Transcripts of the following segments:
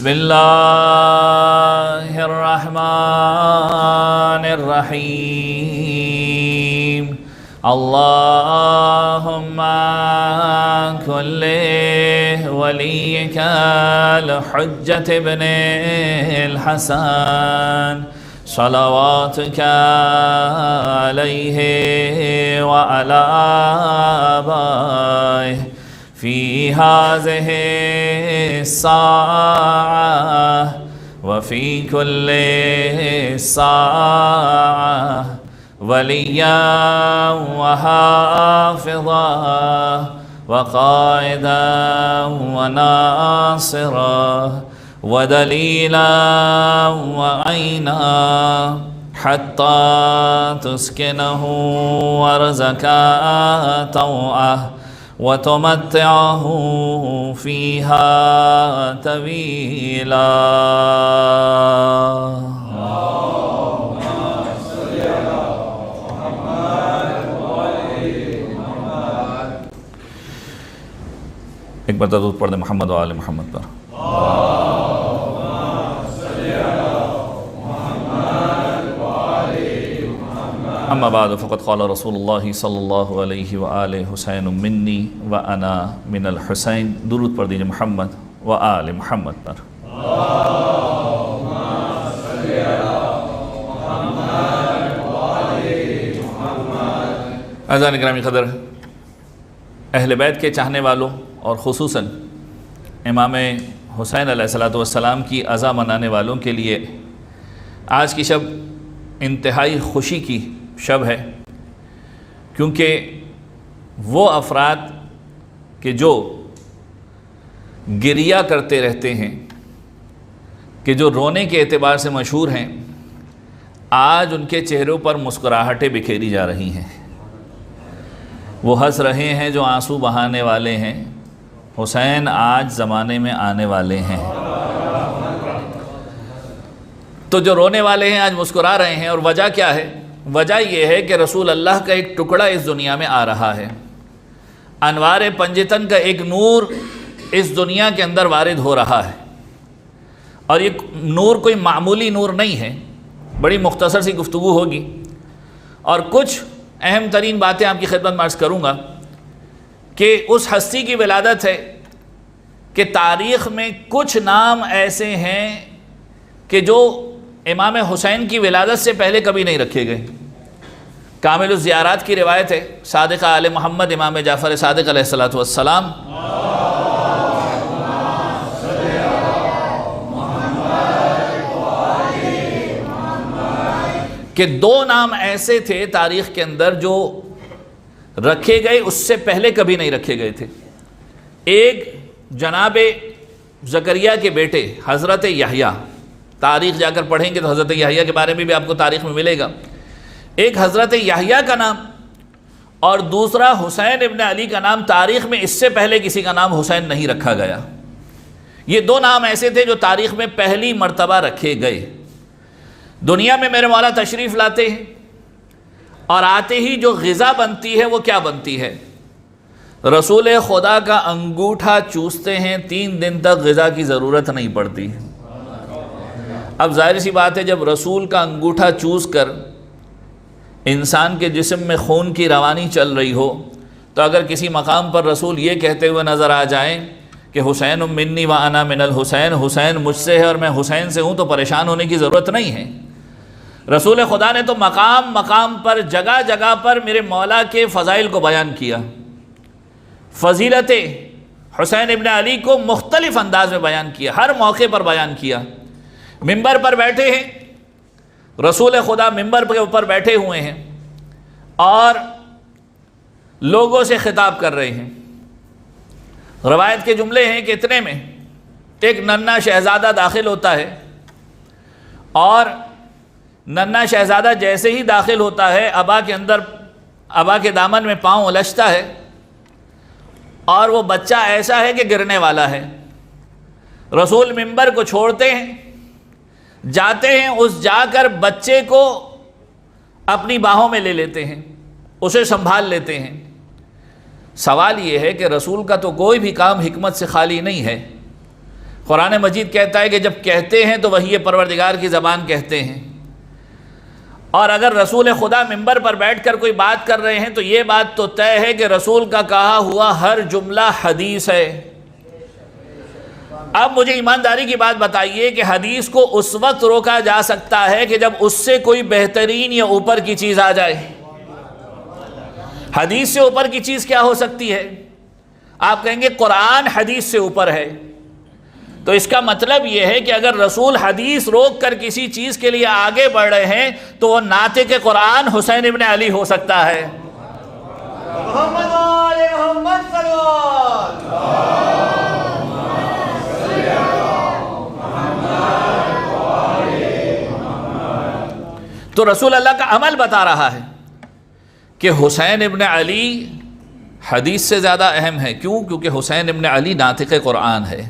بسم اللہ الرحمن الرحیم اللہم کن ولیک الحجۃ ابن الحسن صلواتک علیہ وعلی آبائہ فی هذه الساعة وفي كل ساعة وليا وحافظا وقائدا وناصرا ودليلا وعينا حتى تسكنه أرضك طوعا وتمتعه فيها طويلا. ایک بار درود پڑھ دیں محمد و آل محمد پر. اما بعد فقد قال رسول اللہ صلی اللہ علیہ وآلہ حسین منی وانا من الحسین. درود پڑھ دیجئے محمد و آل محمد پر. عزیزان گرامی قدر، اہل بیت کے چاہنے والوں اور خصوصاً امام حسین علیہ السلام کی عزا منانے والوں کے لیے آج کی شب انتہائی خوشی کی شب ہے، کیونکہ وہ افراد کہ جو گریہ کرتے رہتے ہیں، کہ جو رونے کے اعتبار سے مشہور ہیں، آج ان کے چہروں پر مسکراہٹیں بکھیری جا رہی ہیں. وہ ہنس رہے ہیں جو آنسو بہانے والے ہیں. حسین آج زمانے میں آنے والے ہیں. تو جو رونے والے ہیں آج مسکرا رہے ہیں. اور وجہ کیا ہے؟ وجہ یہ ہے کہ رسول اللہ کا ایک ٹکڑا اس دنیا میں آ رہا ہے. انوار پنجتن کا ایک نور اس دنیا کے اندر وارد ہو رہا ہے. اور یہ نور کوئی معمولی نور نہیں ہے. بڑی مختصر سی گفتگو ہوگی اور کچھ اہم ترین باتیں آپ کی خدمت میں عرض کروں گا کہ اس ہستی کی ولادت ہے کہ تاریخ میں کچھ نام ایسے ہیں کہ جو امام حسین کی ولادت سے پہلے کبھی نہیں رکھے گئے. کامل الزیارات کی روایت ہے، صادق آل محمد امام جعفر صادق علیہ السلام کہ دو نام ایسے تھے تاریخ کے اندر جو رکھے گئے اس سے پہلے کبھی نہیں رکھے گئے تھے. ایک جناب زکریا کے بیٹے حضرت یحییٰ، تاریخ جا کر پڑھیں گے تو حضرت یحییٰ کے بارے میں بھی آپ کو تاریخ میں ملے گا. ایک حضرت یحییٰ کا نام اور دوسرا حسین ابن علی کا نام. تاریخ میں اس سے پہلے کسی کا نام حسین نہیں رکھا گیا. یہ دو نام ایسے تھے جو تاریخ میں پہلی مرتبہ رکھے گئے. دنیا میں میرے مولا تشریف لاتے ہیں اور آتے ہی جو غذا بنتی ہے وہ کیا بنتی ہے؟ رسول خدا کا انگوٹھا چوستے ہیں، 3 دن تک غذا کی ضرورت نہیں پڑتی. اب ظاہر سی بات ہے، جب رسول کا انگوٹھا چوس کر انسان کے جسم میں خون کی روانی چل رہی ہو تو اگر کسی مقام پر رسول یہ کہتے ہوئے نظر آ جائیں کہ حسین منی وانا من الحسین، حسین مجھ سے ہے اور میں حسین سے ہوں، تو پریشان ہونے کی ضرورت نہیں ہے. رسول خدا نے تو مقام مقام پر، جگہ جگہ پر میرے مولا کے فضائل کو بیان کیا. فضیلت حسین ابن علی کو مختلف انداز میں بیان کیا، ہر موقع پر بیان کیا. منبر پر بیٹھے ہیں، رسول خدا منبر کے اوپر بیٹھے ہوئے ہیں اور لوگوں سے خطاب کر رہے ہیں. روایت کے جملے ہیں کہ اتنے میں ایک ننھا شہزادہ داخل ہوتا ہے اور ننھا شہزادہ جیسے ہی داخل ہوتا ہے ابا کے دامن میں پاؤں الجھتا ہے اور وہ بچہ ایسا ہے کہ گرنے والا ہے. رسول منبر کو چھوڑتے ہیں، جاتے ہیں، اس جا کر بچے کو اپنی باہوں میں لے لیتے ہیں، اسے سنبھال لیتے ہیں. سوال یہ ہے کہ رسول کا تو کوئی بھی کام حکمت سے خالی نہیں ہے. قرآن مجید کہتا ہے کہ جب کہتے ہیں تو وحی پروردگار کی زبان کہتے ہیں، اور اگر رسول خدا منبر پر بیٹھ کر کوئی بات کر رہے ہیں تو یہ بات تو طے ہے کہ رسول کا کہا ہوا ہر جملہ حدیث ہے۔ اب مجھے ایمانداری کی بات بتائیے کہ حدیث کو اس وقت روکا جا سکتا ہے کہ جب اس سے کوئی بہترین یا اوپر کی چیز آ جائے۔ حدیث سے اوپر کی چیز کیا ہو سکتی ہے؟ آپ کہیں گے قرآن حدیث سے اوپر ہے، تو اس کا مطلب یہ ہے کہ اگر رسول حدیث روک کر کسی چیز کے لیے آگے بڑھ رہے ہیں تو وہ ناطق قرآن حسین ابن علی ہو سکتا ہے۔ محمد آل محمد صلی تو رسول اللہ کا عمل بتا رہا ہے کہ حسین ابن علی حدیث سے زیادہ اہم ہے۔ کیوں؟ کیونکہ حسین ابن علی ناطق قرآن ہے۔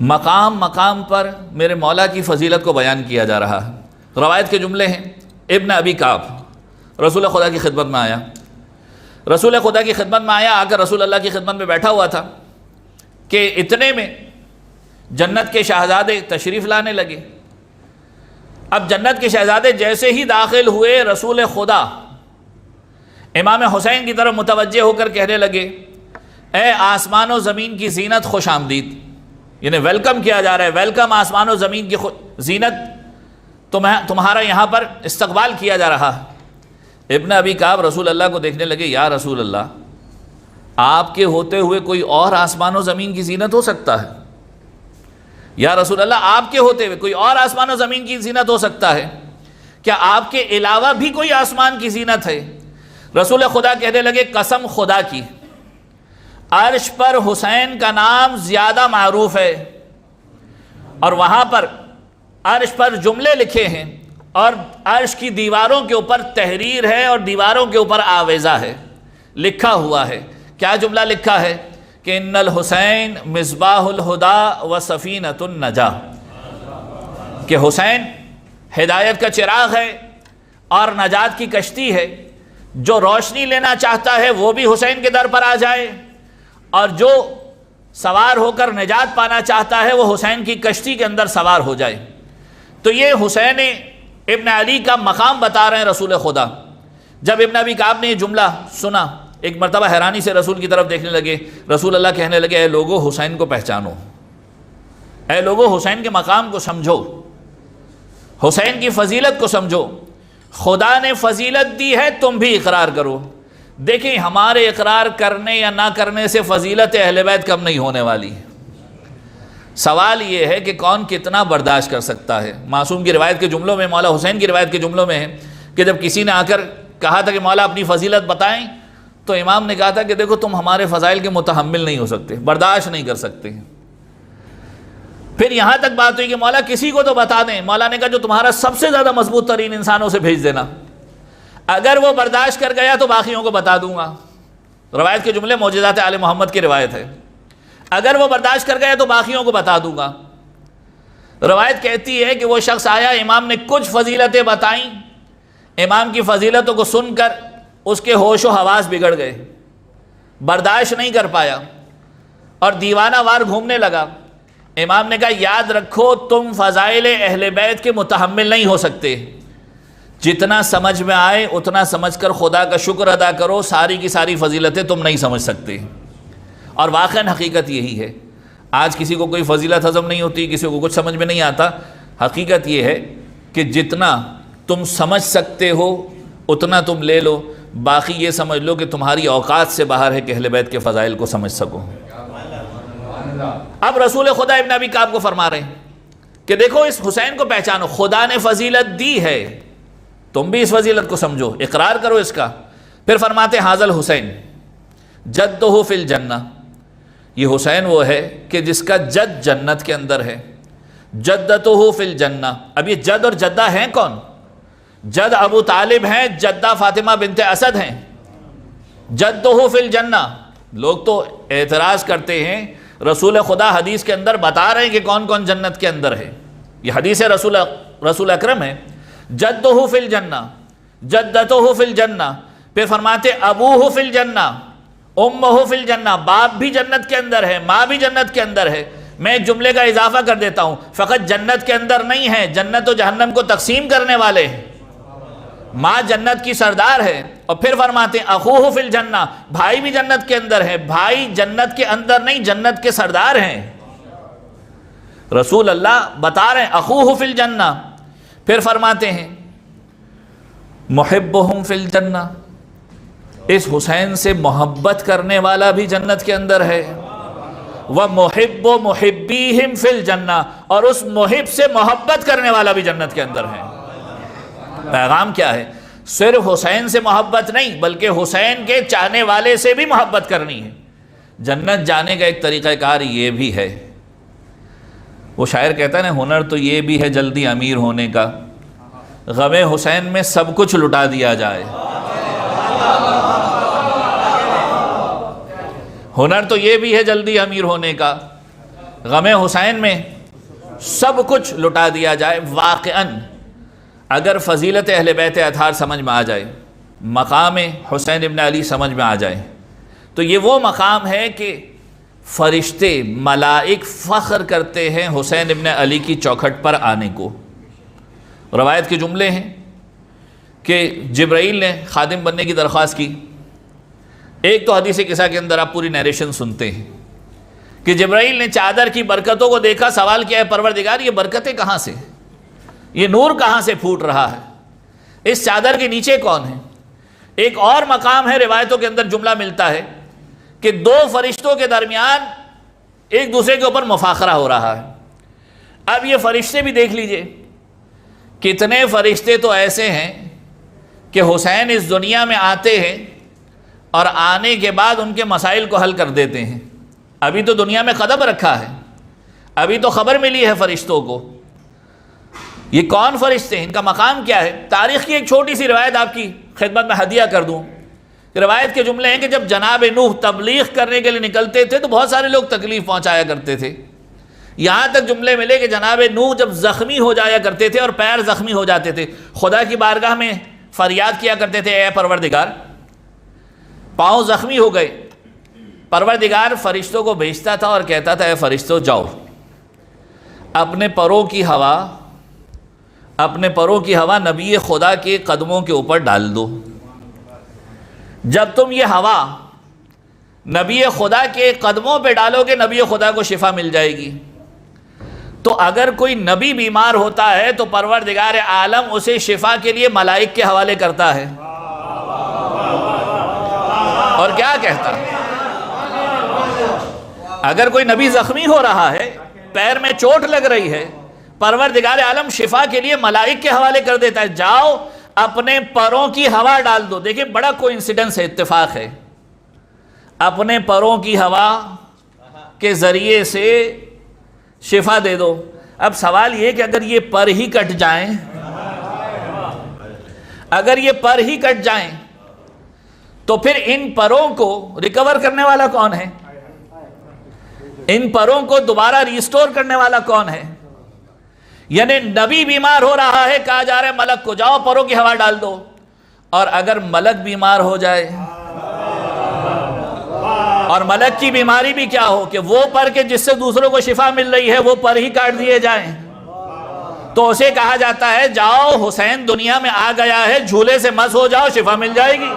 مقام مقام پر میرے مولا کی فضیلت کو بیان کیا جا رہا ہے۔ روایت کے جملے ہیں، ابن ابی کعب رسول خدا کی خدمت میں آیا، رسول خدا کی خدمت میں آیا، آ کر رسول اللہ کی خدمت میں بیٹھا ہوا تھا کہ اتنے میں جنت کے شہزادے تشریف لانے لگے۔ اب جنت کے شہزادے جیسے ہی داخل ہوئے، رسول خدا امام حسین کی طرف متوجہ ہو کر کہنے لگے، اے آسمان و زمین کی زینت خوش آمدید، یعنی ویلکم کیا جا رہا ہے، ویلکم آسمان و زمین کی زینت، تمہارا یہاں پر استقبال کیا جا رہا ہے۔ ابن ابی کعب رسول اللہ کو دیکھنے لگے، یا رسول اللہ، آپ کے ہوتے ہوئے کوئی اور آسمان و زمین کی زینت ہو سکتا ہے؟ یا رسول اللہ، آپ کے ہوتے ہوئے کوئی اور آسمان و زمین کی زینت ہو سکتا ہے؟ کیا آپ کے علاوہ بھی کوئی آسمان کی زینت ہے؟ رسول خدا کہنے لگے، قسم خدا کی، عرش پر حسین کا نام زیادہ معروف ہے، اور وہاں پر عرش پر جملے لکھے ہیں، اور عرش کی دیواروں کے اوپر تحریر ہے اور دیواروں کے اوپر آویزہ ہے، لکھا ہوا ہے۔ کیا جملہ لکھا ہے؟ کہ ان الحسین مصباح الہدا و سفینۃ النجاہ، کہ حسین ہدایت کا چراغ ہے اور نجات کی کشتی ہے۔ جو روشنی لینا چاہتا ہے وہ بھی حسین کے در پر آ جائے، اور جو سوار ہو کر نجات پانا چاہتا ہے وہ حسین کی کشتی کے اندر سوار ہو جائے۔ تو یہ حسین ابن علی کا مقام بتا رہے ہیں رسول خدا۔ جب ابن ابی کعب نے یہ جملہ سنا، ایک مرتبہ حیرانی سے رسول کی طرف دیکھنے لگے۔ رسول اللہ کہنے لگے، اے لوگو حسین کو پہچانو، اے لوگو حسین کے مقام کو سمجھو، حسین کی فضیلت کو سمجھو، خدا نے فضیلت دی ہے، تم بھی اقرار کرو۔ دیکھیں، ہمارے اقرار کرنے یا نہ کرنے سے فضیلت اہل بیت کم نہیں ہونے والی۔ سوال یہ ہے کہ کون کتنا برداشت کر سکتا ہے۔ معصوم کی روایت کے جملوں میں، مولا حسین کی روایت کے جملوں میں ہے کہ جب کسی نے آ کر کہا تھا کہ مولا اپنی فضیلت بتائیں، تو امام نے کہا تھا کہ دیکھو تم ہمارے فضائل کے متحمل نہیں ہو سکتے، برداشت نہیں کر سکتے۔ پھر یہاں تک بات ہوئی کہ مولا کسی کو تو بتا دیں۔ مولا نے کہا جو تمہارا سب سے زیادہ مضبوط ترین انسانوں سے بھیج دینا، اگر وہ برداشت کر گیا تو باقیوں کو بتا دوں گا۔ روایت کے جملے معجزات آل محمد کی روایت ہے، اگر وہ برداشت کر گیا تو باقیوں کو بتا دوں گا۔ روایت کہتی ہے کہ وہ شخص آیا، امام نے کچھ فضیلتیں بتائیں، امام کی فضیلتوں کو سن کر اس کے ہوش و حواس بگڑ گئے، برداشت نہیں کر پایا اور دیوانہ وار گھومنے لگا۔ امام نے کہا یاد رکھو تم فضائل اہل بیت کے متحمل نہیں ہو سکتے، جتنا سمجھ میں آئے اتنا سمجھ کر خدا کا شکر ادا کرو، ساری کی ساری فضیلتیں تم نہیں سمجھ سکتے۔ اور واقعاً حقیقت یہی ہے، آج کسی کو کوئی فضیلت ہضم نہیں ہوتی، کسی کو کچھ سمجھ میں نہیں آتا۔ حقیقت یہ ہے کہ جتنا تم سمجھ سکتے ہو اتنا تم لے لو، باقی یہ سمجھ لو کہ تمہاری اوقات سے باہر ہے کہ اہل بیت کے فضائل کو سمجھ سکو۔ اب رسول خدا ابن ابی کعب کو فرما رہے ہیں کہ دیکھو اس حسین کو پہچانو، خدا نے فضیلت دی ہے، تم بھی اس فضیلت کو سمجھو، اقرار کرو اس کا۔ پھر فرماتے حاضل حسین جدہ فی الجنہ، یہ حسین وہ ہے کہ جس کا جد جنت کے اندر ہے، جدتہ فی الجنہ۔ اب یہ جد اور جدہ ہیں کون؟ جد ابو طالب ہیں، جدہ فاطمہ بنت اسد ہیں۔ جدہ فی الجنہ، لوگ تو اعتراض کرتے ہیں، رسول خدا حدیث کے اندر بتا رہے ہیں کہ کون کون جنت کے اندر ہے، یہ حدیث رسول اکرم ہے۔ جدہ فی الجنہ، جدتہ فی الجنہ، پھر فرماتے ابوہ فی الجنہ، امہ فی الجنہ، باپ بھی جنت کے اندر ہے، ماں بھی جنت کے اندر ہے۔ میں ایک جملے کا اضافہ کر دیتا ہوں، فقط جنت کے اندر نہیں ہے، جنت و جہنم کو تقسیم کرنے والے ہیں۔ ماں جنت کی سردار ہے، اور پھر فرماتے ہیں اخوہ فی الجنہ، بھائی بھی جنت کے اندر ہے، بھائی جنت کے اندر نہیں، جنت کے سردار ہیں۔ رسول اللہ بتا رہے ہیں اخوہ فی الجنہ، پھر فرماتے ہیں محبہم فی الجنہ، اس حسین سے محبت کرنے والا بھی جنت کے اندر ہے، وَمُحِبُّ مُحِبِّيهِمْ فِي الْجَنَّةِ، اور اس محب سے محبت کرنے والا بھی جنت کے اندر ہے۔ پیغام کیا ہے؟ صرف حسین سے محبت نہیں، بلکہ حسین کے چاہنے والے سے بھی محبت کرنی ہے۔ جنت جانے کا ایک طریقہ کار یہ بھی ہے، وہ شاعر کہتا ہے نا، ہنر تو یہ بھی ہے جلدی امیر ہونے کا، غم حسین میں سب کچھ لٹا دیا جائے۔ ہنر تو یہ بھی ہے جلدی امیر ہونے کا، غم حسین میں سب کچھ لٹا دیا جائے۔ واقعاً اگر فضیلت اہل بیت اطہار سمجھ میں آ جائے، مقام حسین ابن علی سمجھ میں آ جائے، تو یہ وہ مقام ہے کہ فرشتے ملائک فخر کرتے ہیں حسین ابن علی کی چوکھٹ پر آنے کو۔ روایت کے جملے ہیں کہ جبرائیل نے خادم بننے کی درخواست کی۔ ایک تو حدیث قصہ کے اندر آپ پوری نیریشن سنتے ہیں کہ جبرائیل نے چادر کی برکتوں کو دیکھا، سوال کیا ہے پروردگار یہ برکتیں کہاں سے، یہ نور کہاں سے پھوٹ رہا ہے، اس چادر کے نیچے کون ہے؟ ایک اور مقام ہے، روایتوں کے اندر جملہ ملتا ہے کہ دو فرشتوں کے درمیان ایک دوسرے کے اوپر مفاخرہ ہو رہا ہے۔ اب یہ فرشتے بھی دیکھ لیجئے، کتنے فرشتے تو ایسے ہیں کہ حسین اس دنیا میں آتے ہیں اور آنے کے بعد ان کے مسائل کو حل کر دیتے ہیں۔ ابھی تو دنیا میں قدم رکھا ہے، ابھی تو خبر ملی ہے فرشتوں کو۔ یہ کون فرشتے ہیں، ان کا مقام کیا ہے؟ تاریخ کی ایک چھوٹی سی روایت آپ کی خدمت میں ہدیہ کر دوں۔ روایت کے جملے ہیں کہ جب جناب نوح تبلیغ کرنے کے لیے نکلتے تھے تو بہت سارے لوگ تکلیف پہنچایا کرتے تھے، یہاں تک جملے ملے کہ جناب نوح جب زخمی ہو جایا کرتے تھے اور پیر زخمی ہو جاتے تھے، خدا کی بارگاہ میں فریاد کیا کرتے تھے اے پروردگار پاؤں زخمی ہو گئے۔ پروردگار فرشتوں کو بھیجتا تھا اور کہتا تھا اے فرشتوں جاؤ اپنے پروں کی ہوا نبی خدا کے قدموں کے اوپر ڈال دو۔ جب تم یہ ہوا نبی خدا کے قدموں پہ ڈالو گے نبی خدا کو شفا مل جائے گی۔ تو اگر کوئی نبی بیمار ہوتا ہے تو پروردگار عالم اسے شفا کے لیے ملائک کے حوالے کرتا ہے، اور کیا کہتا ہے؟ اگر کوئی نبی زخمی ہو رہا ہے، پیر میں چوٹ لگ رہی ہے، پروردگار عالم شفا کے لیے ملائک کے حوالے کر دیتا ہے، جاؤ اپنے پروں کی ہوا ڈال دو۔ دیکھیں بڑا کوئنسیڈنس ہے، اتفاق ہے، اپنے پروں کی ہوا کے ذریعے سے شفا دے دو۔ اب سوال یہ کہ اگر یہ پر ہی کٹ جائیں، اگر یہ پر ہی کٹ جائیں تو پھر ان پروں کو ریکور کرنے والا کون ہے؟ ان پروں کو دوبارہ ریسٹور کرنے والا کون ہے؟ یعنی نبی بیمار ہو رہا ہے، کہا جا رہا ہے ملک کو جاؤ پروں کی ہوا ڈال دو، اور اگر ملک بیمار ہو جائے اور ملک کی بیماری بھی کیا ہو کہ وہ پر کے جس سے دوسروں کو شفا مل رہی ہے وہ پر ہی کاٹ دیے جائیں، تو اسے کہا جاتا ہے جاؤ حسین دنیا میں آ گیا ہے، جھولے سے مس ہو جاؤ شفا مل جائے گی۔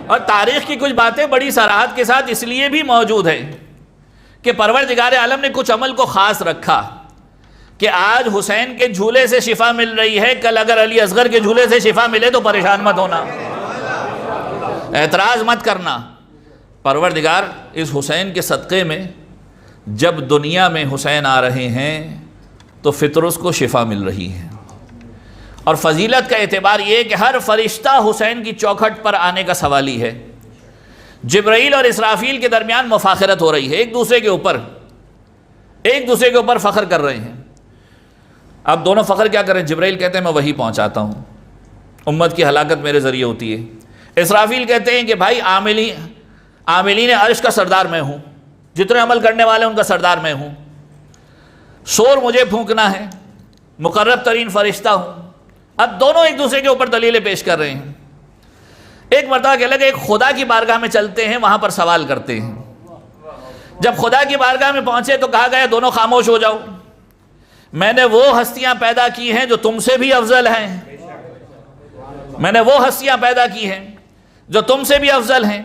اور تاریخ کی کچھ باتیں بڑی صراحت کے ساتھ اس لیے بھی موجود ہیں کہ پروردگار عالم نے کچھ عمل کو خاص رکھا کہ آج حسین کے جھولے سے شفا مل رہی ہے، کل اگر علی اصغر کے جھولے سے شفا ملے تو پریشان مت ہونا، اعتراض مت کرنا۔ پروردگار اس حسین کے صدقے میں جب دنیا میں حسین آ رہے ہیں تو فطرس کو شفا مل رہی ہے۔ اور فضیلت کا اعتبار یہ کہ ہر فرشتہ حسین کی چوکھٹ پر آنے کا سوالی ہے۔ جبرائیل اور اسرافیل کے درمیان مفاخرت ہو رہی ہے، ایک دوسرے کے اوپر فخر کر رہے ہیں۔ اب دونوں فخر کیا کریں؟ جبرائیل کہتے ہیں میں وہی پہنچاتا ہوں، امت کی ہلاکت میرے ذریعے ہوتی ہے۔ اسرافیل کہتے ہیں کہ بھائی عاملین عرش کا سردار میں ہوں، جتنے عمل کرنے والے ان کا سردار میں ہوں، شور مجھے پھونکنا ہے، مقرب ترین فرشتہ ہوں، اب دونوں ایک دوسرے کے اوپر دلیلیں پیش کر رہے ہیں. ایک مرتبہ کہنے لگے ایک خدا کی بارگاہ میں چلتے ہیں, وہاں پر سوال کرتے ہیں. جب خدا کی بارگاہ میں پہنچے تو کہا گیا دونوں خاموش ہو جاؤ, میں نے وہ ہستیاں پیدا کی ہیں جو تم سے بھی افضل ہیں, میں نے وہ ہستیاں پیدا کی ہیں جو تم سے بھی افضل ہیں.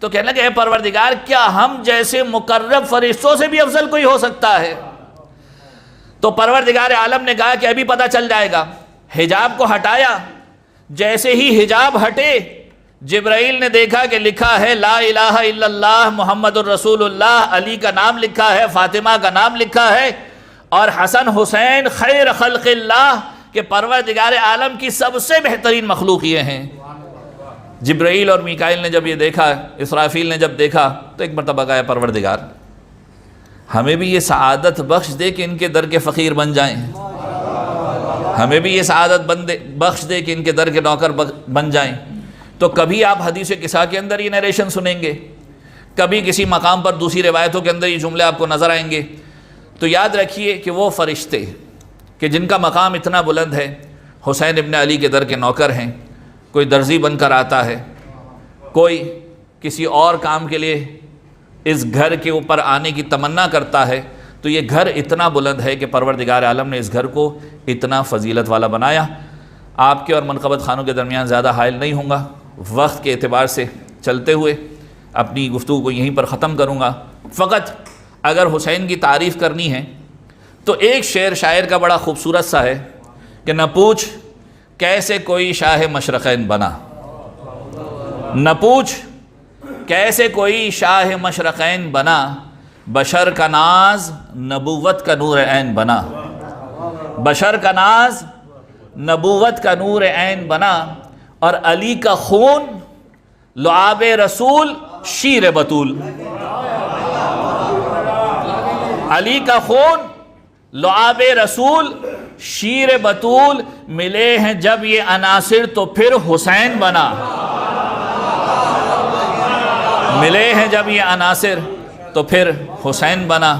تو کہنے لگے اے پروردگار, کیا ہم جیسے مقرب فرشتوں سے بھی افضل کوئی ہو سکتا ہے؟ تو پروردگار عالم نے کہا کہ ابھی پتہ چل جائے گا. حجاب کو ہٹایا, جیسے ہی حجاب ہٹے جبرائیل نے دیکھا کہ لکھا ہے لا الہ الا اللہ محمد الرسول اللہ, علی کا نام لکھا ہے, فاطمہ کا نام لکھا ہے, اور حسن حسین خیر خلق اللہ کہ پروردگار عالم کی سب سے بہترین مخلوق یہ ہیں. جبرائیل اور میکائیل نے جب یہ دیکھا, اسرافیل نے جب دیکھا, تو ایک مرتبہ کہا پروردگار ہمیں بھی یہ سعادت بخش دے کہ ان کے در کے فقیر بن جائیں, ہمیں بھی یہ سعادت بخش دے کہ ان کے در کے نوکر بن جائیں. تو کبھی آپ حدیث قصہ کے اندر یہ نیریشن سنیں گے, کبھی کسی مقام پر دوسری روایتوں کے اندر یہ جملے آپ کو نظر آئیں گے. تو یاد رکھیے کہ وہ فرشتے کہ جن کا مقام اتنا بلند ہے, حسین ابن علی کے در کے نوکر ہیں. کوئی درزی بن کر آتا ہے, کوئی کسی اور کام کے لیے اس گھر کے اوپر آنے کی تمنا کرتا ہے, تو یہ گھر اتنا بلند ہے کہ پروردگار عالم نے اس گھر کو اتنا فضیلت والا بنایا. آپ کے اور منقبت خانوں کے درمیان زیادہ حائل نہیں ہوں گا, وقت کے اعتبار سے چلتے ہوئے اپنی گفتگو کو یہیں پر ختم کروں گا. فقط اگر حسین کی تعریف کرنی ہے تو ایک شعر شاعر کا بڑا خوبصورت سا ہے کہ نہ پوچھ کیسے کوئی شاہ مشرقین بنا, نہ پوچھ کیسے کوئی شاہ مشرقین بنا, بشر کا ناز نبوت کا نور عین بنا, بشر کا ناز نبوت کا نور عین بنا, اور علی کا خون لعاب رسول شیر بطول, علی کا خون لعاب رسول شیر بطول, ملے ہیں جب یہ عناصر تو پھر حسین بنا, ملے ہیں جب یہ عناصر تو پھر حسین بنا.